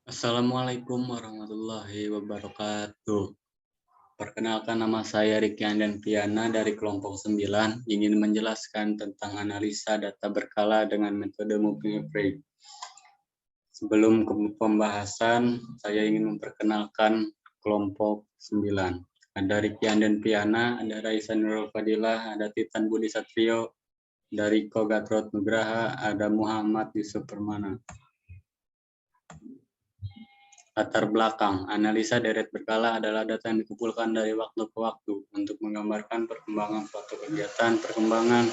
Assalamualaikum warahmatullahi wabarakatuh. Perkenalkan, nama saya Ricky Andan dari kelompok 9, ingin menjelaskan tentang analisa data berkala dengan metode moving average. Sebelum ke pembahasan, saya ingin memperkenalkan kelompok 9. Ada Ricky Andan, ada Raisa Nurul Fadilah, ada Titan Budi Satrio, dari Kogatrot Nugraha, ada Muhammad Yusuf Permana. Latar belakang, analisa deret berkala adalah data yang dikumpulkan dari waktu ke waktu untuk menggambarkan perkembangan suatu kegiatan, perkembangan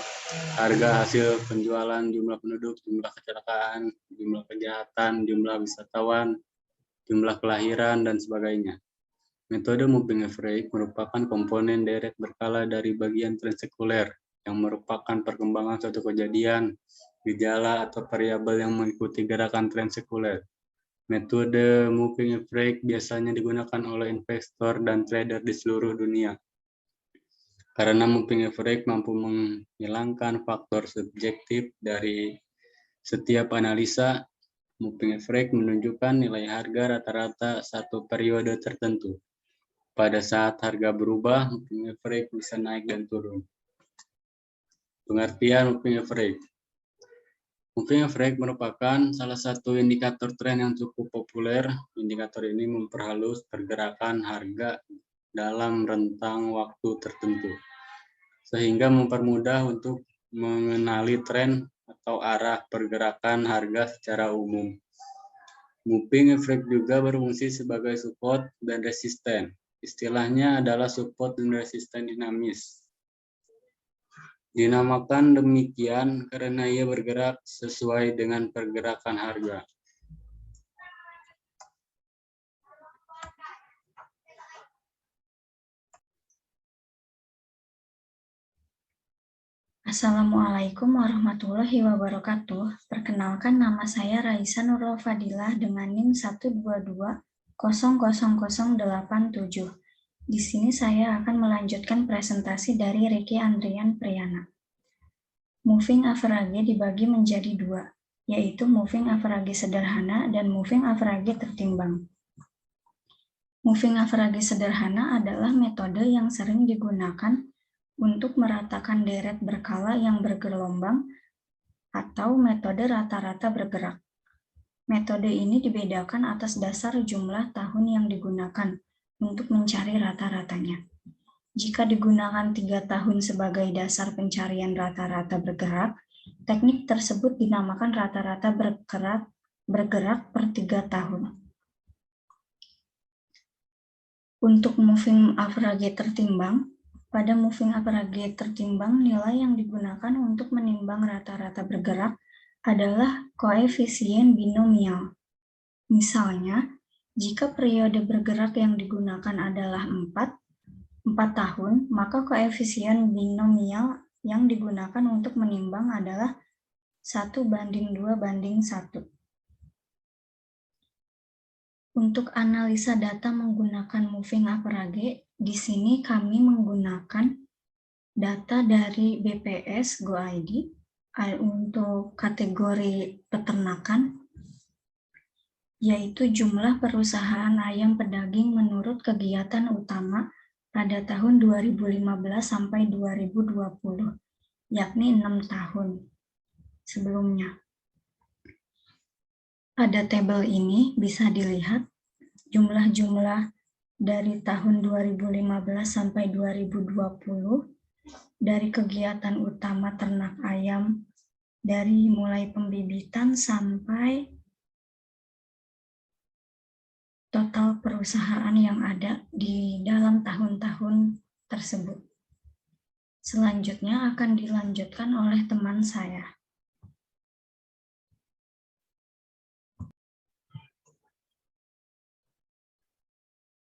harga, hasil penjualan, jumlah penduduk, jumlah kecelakaan, jumlah kejahatan, jumlah wisatawan, jumlah kelahiran, dan sebagainya. Metode moving average merupakan komponen deret berkala dari bagian tren sekuler yang merupakan perkembangan suatu kejadian, gejala, atau variabel yang mengikuti gerakan tren sekuler. Metode moving average biasanya digunakan oleh investor dan trader di seluruh dunia. Karena moving average mampu menghilangkan faktor subjektif dari setiap analisa, moving average menunjukkan nilai harga rata-rata satu periode tertentu. Pada saat harga berubah, moving average bisa naik dan turun. Pengertian moving average. Moving average merupakan salah satu indikator tren yang cukup populer. Indikator ini memperhalus pergerakan harga dalam rentang waktu tertentu, sehingga mempermudah untuk mengenali tren atau arah pergerakan harga secara umum. Moving average juga berfungsi sebagai support dan resisten. Istilahnya adalah support dan resisten dinamis. Dinamakan demikian karena ia bergerak sesuai dengan pergerakan harga. Assalamualaikum warahmatullahi wabarakatuh. Perkenalkan, nama saya Raisa Nurul Fadilah dengan NIM 122000087. Di sini saya akan melanjutkan presentasi dari Ricky Andrian Priyana. Moving average dibagi menjadi dua, yaitu moving average sederhana dan moving average tertimbang. Moving average sederhana adalah metode yang sering digunakan untuk meratakan deret berkala yang bergelombang atau metode rata-rata bergerak. Metode ini dibedakan atas dasar jumlah tahun yang digunakan untuk mencari rata-ratanya. Jika digunakan 3 tahun sebagai dasar pencarian rata-rata bergerak, teknik tersebut dinamakan rata-rata bergerak per 3 tahun. Untuk moving average tertimbang, pada moving average tertimbang, nilai yang digunakan untuk menimbang rata-rata bergerak adalah koefisien binomial. Misalnya, jika periode bergerak yang digunakan adalah 4 tahun, maka koefisien binomial yang digunakan untuk menimbang adalah 1:2:1. Untuk analisa data menggunakan moving average, di sini kami menggunakan data dari BPS Go.id untuk kategori peternakan, yaitu jumlah perusahaan ayam pedaging menurut kegiatan utama pada tahun 2015 sampai 2020, yakni 6 tahun sebelumnya. Pada tabel ini bisa dilihat jumlah-jumlah dari tahun 2015 sampai 2020 dari kegiatan utama ternak ayam, dari mulai pembibitan sampai total perusahaan yang ada di dalam tahun-tahun tersebut. Selanjutnya akan dilanjutkan oleh teman saya.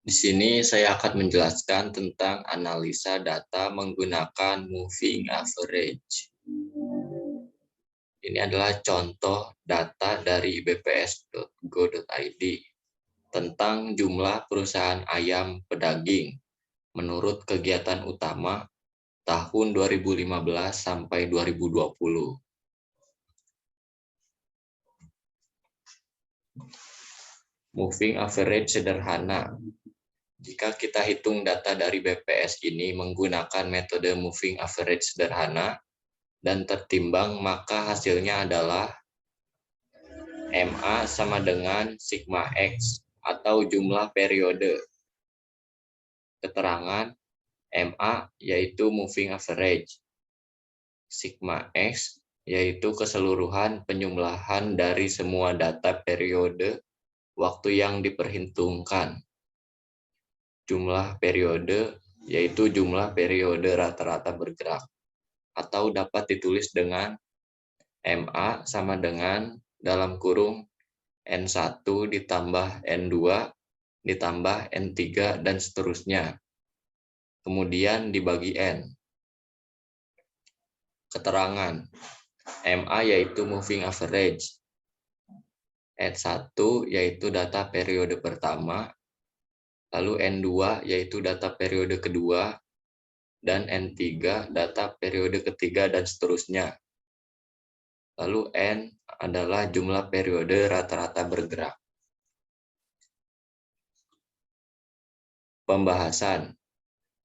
Di sini saya akan menjelaskan tentang analisa data menggunakan moving average. Ini adalah contoh data dari bps.go.id tentang jumlah perusahaan ayam pedaging menurut kegiatan utama tahun 2015 sampai 2020. moving average sederhana. Jika kita hitung data dari BPS ini menggunakan metode moving average sederhana dan tertimbang, maka hasilnya adalah MA sama dengan sigma X atau jumlah periode. Keterangan MA yaitu moving average. Sigma X yaitu keseluruhan penjumlahan dari semua data periode waktu yang diperhitungkan. Jumlah periode yaitu jumlah periode rata-rata bergerak, atau dapat ditulis dengan MA sama dengan dalam kurung N1 ditambah N2 ditambah N3 dan seterusnya. Kemudian dibagi N. Keterangan MA yaitu moving average. N1 yaitu data periode pertama, lalu N2 yaitu data periode kedua, dan N3 data periode ketiga dan seterusnya. Lalu N adalah jumlah periode rata-rata bergerak. Pembahasan.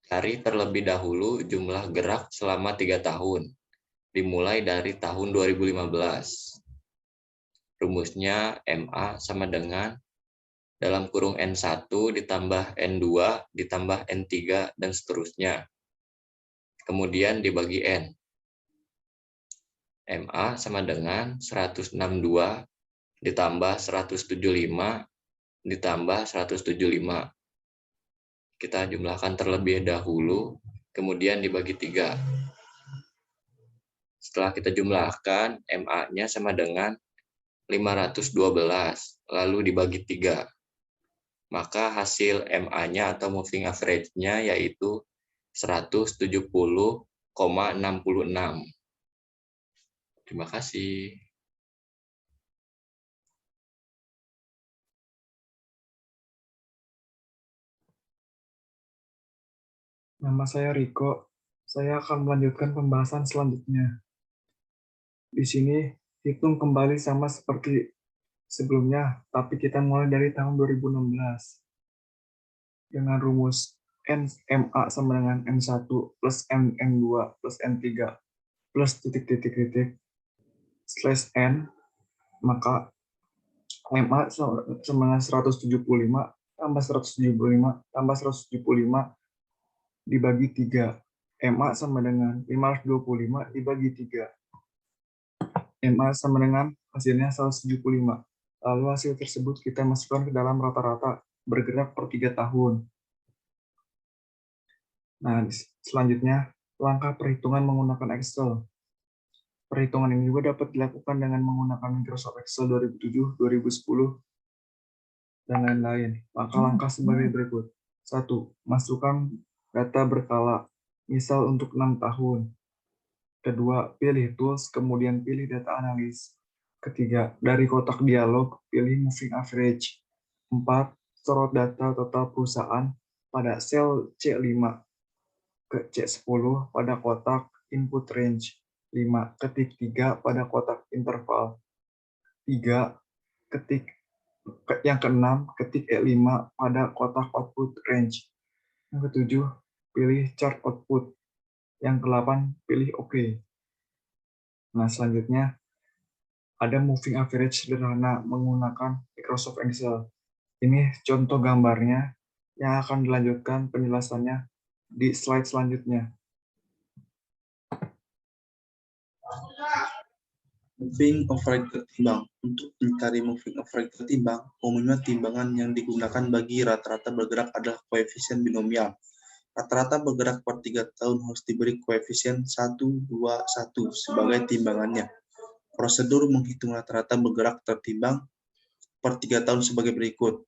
Cari terlebih dahulu jumlah gerak selama 3 tahun, dimulai dari tahun 2015. Rumusnya MA sama dengan dalam kurung N1 ditambah N2 ditambah N3 dan seterusnya. Kemudian dibagi N. MA sama dengan 162 ditambah 175 ditambah 175. Kita jumlahkan terlebih dahulu, kemudian dibagi 3. Setelah kita jumlahkan, MA-nya sama dengan 512, lalu dibagi 3. Maka hasil MA-nya atau moving average-nya yaitu 170,66. Terima kasih. Nama saya Riko. Saya akan melanjutkan pembahasan selanjutnya. Di sini hitung kembali sama seperti sebelumnya, tapi kita mulai dari tahun 2016. Dengan rumus MA sama dengan N1 plus N2 plus N3 plus titik-titik-titik slash N, maka MA sama dengan 175 tambah 175 tambah 175 dibagi 3. MA sama dengan 525 dibagi 3. MA sama dengan hasilnya 175. Lalu hasil tersebut kita masukkan ke dalam rata-rata bergerak per 3 tahun. Nah, selanjutnya langkah perhitungan menggunakan Excel. Perhitungan ini juga dapat dilakukan dengan menggunakan Microsoft Excel 2007, 2010, dan lain-lain. Maka langkah sebagai berikut. 1. Masukkan data berkala, misal untuk 6 tahun. Kedua, pilih tools, kemudian pilih data analis. Ketiga, dari kotak dialog, pilih moving average. 4. Sorot data total perusahaan pada sel C5 ke C10 pada kotak input range. 5. Ketik 3 pada kotak interval. 3. Ketik yang keenam, ketik E5 pada kotak output range. Yang ketujuh, pilih chart output. Yang ke-8, pilih OK. Nah, selanjutnya ada moving average sederhana menggunakan Microsoft Excel. Ini contoh gambarnya yang akan dilanjutkan penjelasannya di slide selanjutnya. Moving average tertimbang. Untuk mencari moving average tertimbang, umumnya timbangan yang digunakan bagi rata-rata bergerak adalah koefisien binomial. Rata-rata bergerak per 3 tahun harus diberi koefisien 1, 2, 1 sebagai timbangannya. Prosedur menghitung rata-rata bergerak tertimbang per 3 tahun sebagai berikut.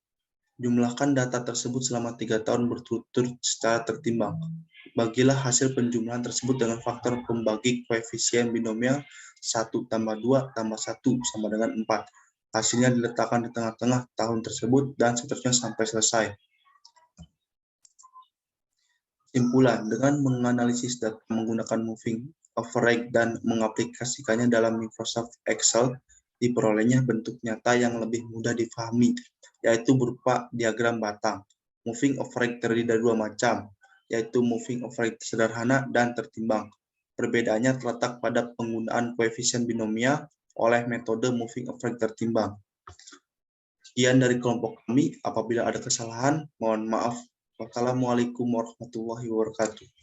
Jumlahkan data tersebut selama 3 tahun berturut-turut secara tertimbang. Bagilah hasil penjumlahan tersebut dengan faktor pembagi koefisien binomial 1 tambah 2 tambah 1 sama dengan 4. Hasilnya diletakkan di tengah-tengah tahun tersebut dan seterusnya sampai selesai. Kesimpulan, dengan menganalisis data menggunakan moving average dan mengaplikasikannya dalam Microsoft Excel, diperolehnya bentuk nyata yang lebih mudah difahami, yaitu berupa diagram batang. Moving average terdiri dari dua macam, yaitu moving average sederhana dan tertimbang. Perbedaannya terletak pada penggunaan koefisien binomial oleh metode moving average tertimbang. Sekian dari kelompok kami. Apabila ada kesalahan, mohon maaf. Wassalamualaikum warahmatullahi wabarakatuh.